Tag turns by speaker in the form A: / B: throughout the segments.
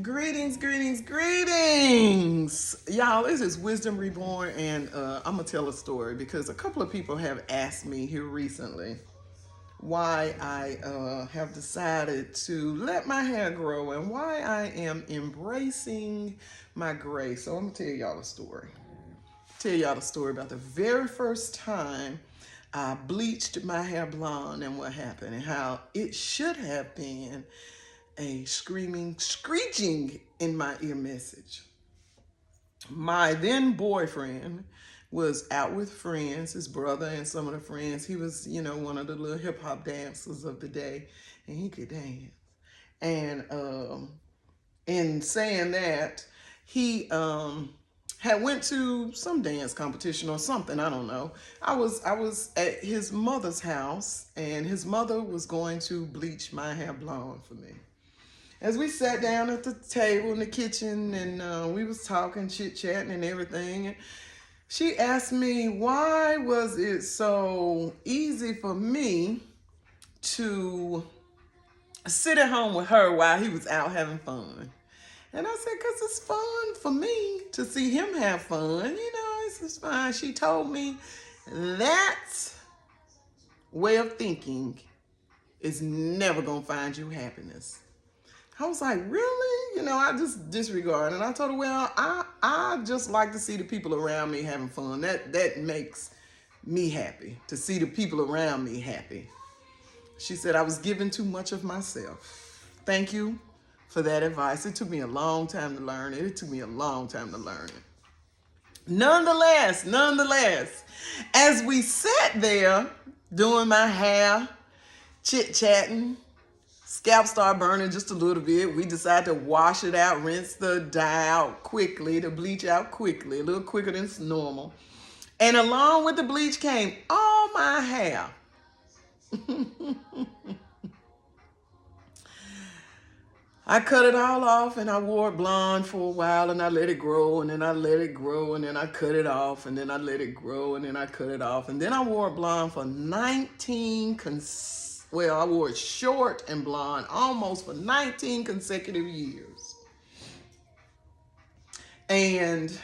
A: Greetings, greetings, greetings. Y'all, this is Wisdom Reborn, and I'm going to tell a story because a couple of people have asked me here recently why I have decided to let my hair grow and why I am embracing my gray. So I'm going to tell y'all a story. Tell y'all the story about the very first time I bleached my hair blonde and what happened and how it should have been a screaming, screeching in my ear message. My then boyfriend was out with friends, his brother and some of the friends. He was, one of the little hip hop dancers of the day, and he could dance. And in saying that, he had went to some dance competition or something. I don't know. I was at his mother's house, and his mother was going to bleach my hair blonde for me. As we sat down at the table in the kitchen and we was talking, chit-chatting and everything, and she asked me why was it so easy for me to sit at home with her while he was out having fun. And I said, because it's fun for me to see him have fun. It's just fine. She told me that way of thinking is never going to find you happiness. I was like, really? I just disregard. And I told her, well, I just like to see the people around me having fun. That makes me happy, to see the people around me happy. She said I was giving too much of myself. Thank you for that advice. It took me a long time to learn it. Nonetheless, as we sat there doing my hair, chit-chatting, scalp started burning just a little bit. We decided to wash it out, rinse the dye out quickly, the bleach out quickly, a little quicker than normal. And along with the bleach came all my hair. I cut it all off and I wore it blonde for a while and I let it grow and then I let it grow and then I cut it off and then I let it grow and then I cut it off. And then I wore it blonde for I wore it short and blonde almost for 19 consecutive years. And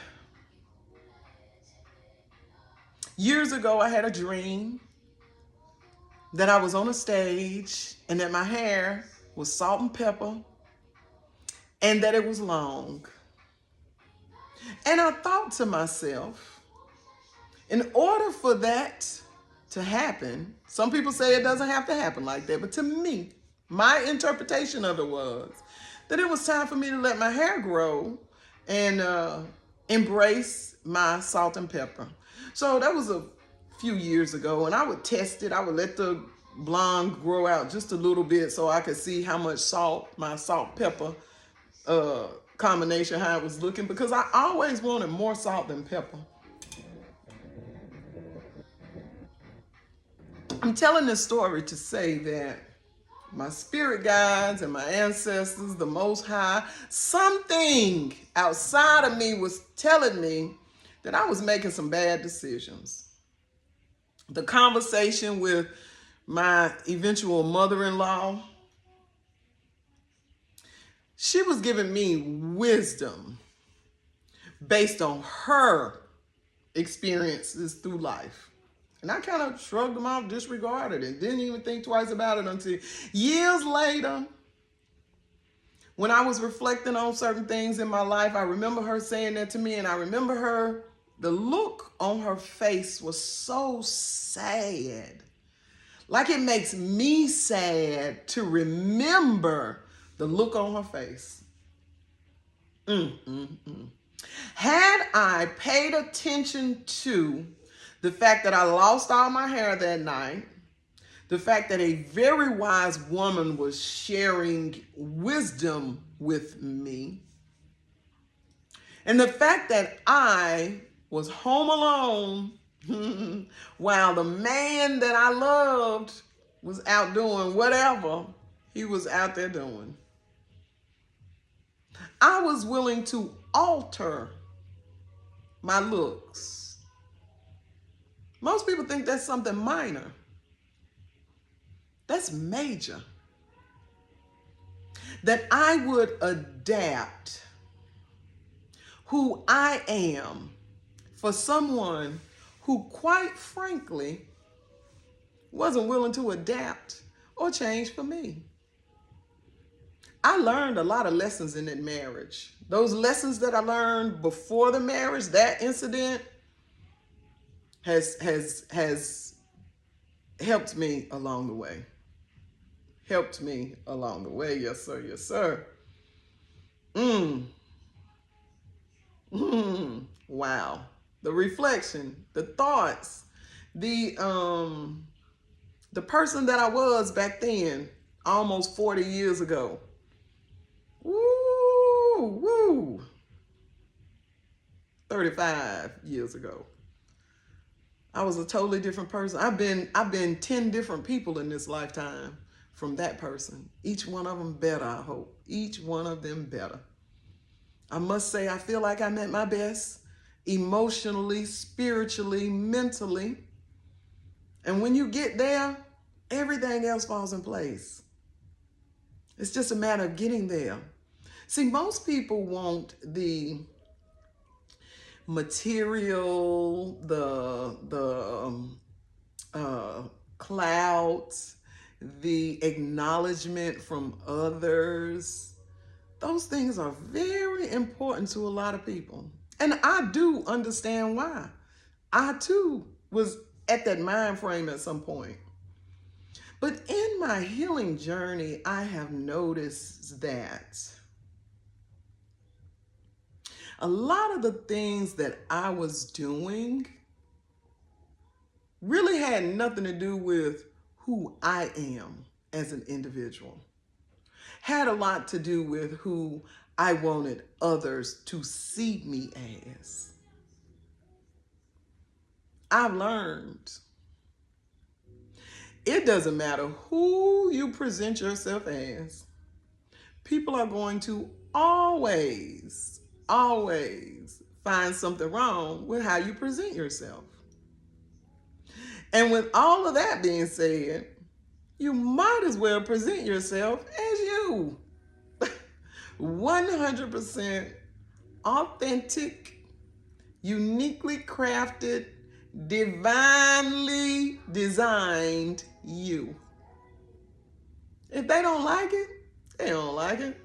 A: years ago, I had a dream that I was on a stage and that my hair was salt and pepper and that it was long. And I thought to myself, in order for that to happen, some people say it doesn't have to happen like that, but to me, my interpretation of it was that it was time for me to let my hair grow and embrace my salt and pepper. So that was a few years ago, and I would test it. I would let the blonde grow out just a little bit so I could see how much my salt pepper combination, how it was looking, because I always wanted more salt than pepper. I'm telling this story to say that my spirit guides and my ancestors, the Most High, something outside of me was telling me that I was making some bad decisions. The conversation with my eventual mother-in-law, she was giving me wisdom based on her experiences through life. And I kind of shrugged them off, disregarded it, didn't even think twice about it until years later, when I was reflecting on certain things in my life. I remember her saying that to me, and I remember the look on her face was so sad. Like it makes me sad to remember the look on her face. Had I paid attention to the fact that I lost all my hair that night, the fact that a very wise woman was sharing wisdom with me, and the fact that I was home alone while the man that I loved was out doing whatever he was out there doing, I was willing to alter my looks. Most people think that's something minor. That's major. That I would adapt adapt who I am for someone who, quite frankly, wasn't willing to adapt or change for me. I learned a lot of lessons in that marriage. Those lessons that I learned before the marriage, that incident has helped me along the way. Helped me along the way. Yes, sir. Yes, sir. Mm. Wow. The reflection, the thoughts, the person that I was back then, almost 40 years ago. Woo, woo. 35 years ago. I was a totally different person. I've been 10 different people in this lifetime from that person. Each one of them better, I hope. Each one of them better. I must say, I feel like I'm at my best emotionally, spiritually, mentally. And when you get there, everything else falls in place. It's just a matter of getting there. See, most people want the material, the clouds, the acknowledgement from others. Those things are very important to a lot of people. And I do understand why. I too was at that mind frame at some point. But in my healing journey, I have noticed that a lot of the things that I was doing really had nothing to do with who I am as an individual. Had a lot to do with who I wanted others to see me as. I've learned it doesn't matter who you present yourself as. People are going to always find something wrong with how you present yourself. And with all of that being said, you might as well present yourself as you. 100% authentic, uniquely crafted, divinely designed you. If they don't like it, they don't like it.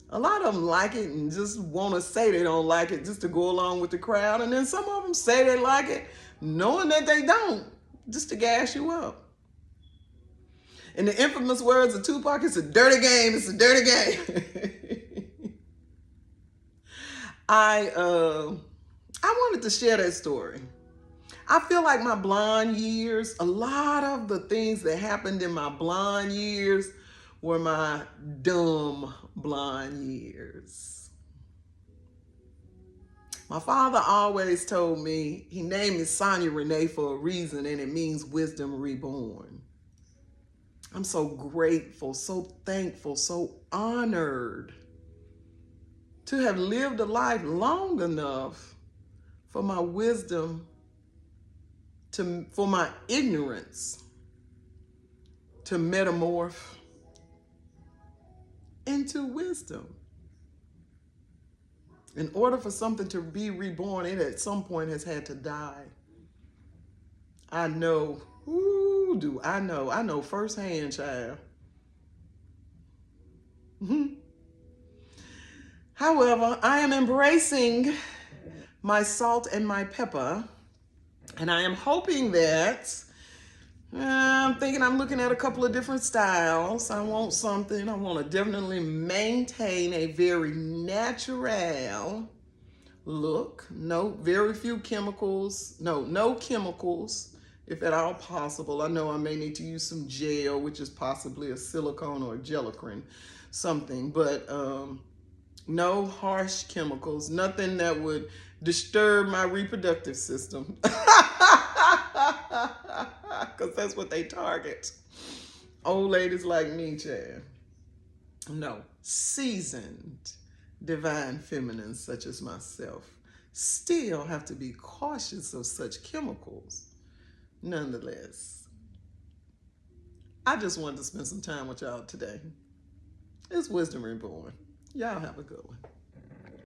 A: A lot of them like it and just want to say they don't like it just to go along with the crowd. And then some of them say they like it knowing that they don't, just to gas you up. In the infamous words of Tupac, it's a dirty game. It's a dirty game. I wanted to share that story. I feel like my blonde years, a lot of the things that happened in my blonde years were my dumb blonde years. My father always told me, he named me Sonia Renee for a reason, and it means wisdom reborn. I'm so grateful, so thankful, so honored to have lived a life long enough for my wisdom for my ignorance to metamorph into wisdom. In order for something to be reborn, it at some point has had to die. I know. Ooh, do I know? I know firsthand, child. However, I am embracing my salt and my pepper. And I am hoping that, I'm looking at a couple of different styles. I want to definitely maintain a very natural look. Very few chemicals. No chemicals, if at all possible. I know I may need to use some gel, which is possibly a silicone or a gelatin, something. But no harsh chemicals, nothing that would disturb my reproductive system. Because that's what they target. Old ladies like me, Chad. No, seasoned divine feminines such as myself still have to be cautious of such chemicals. Nonetheless, I just wanted to spend some time with y'all today. It's Wisdom Reborn. Y'all have a good one.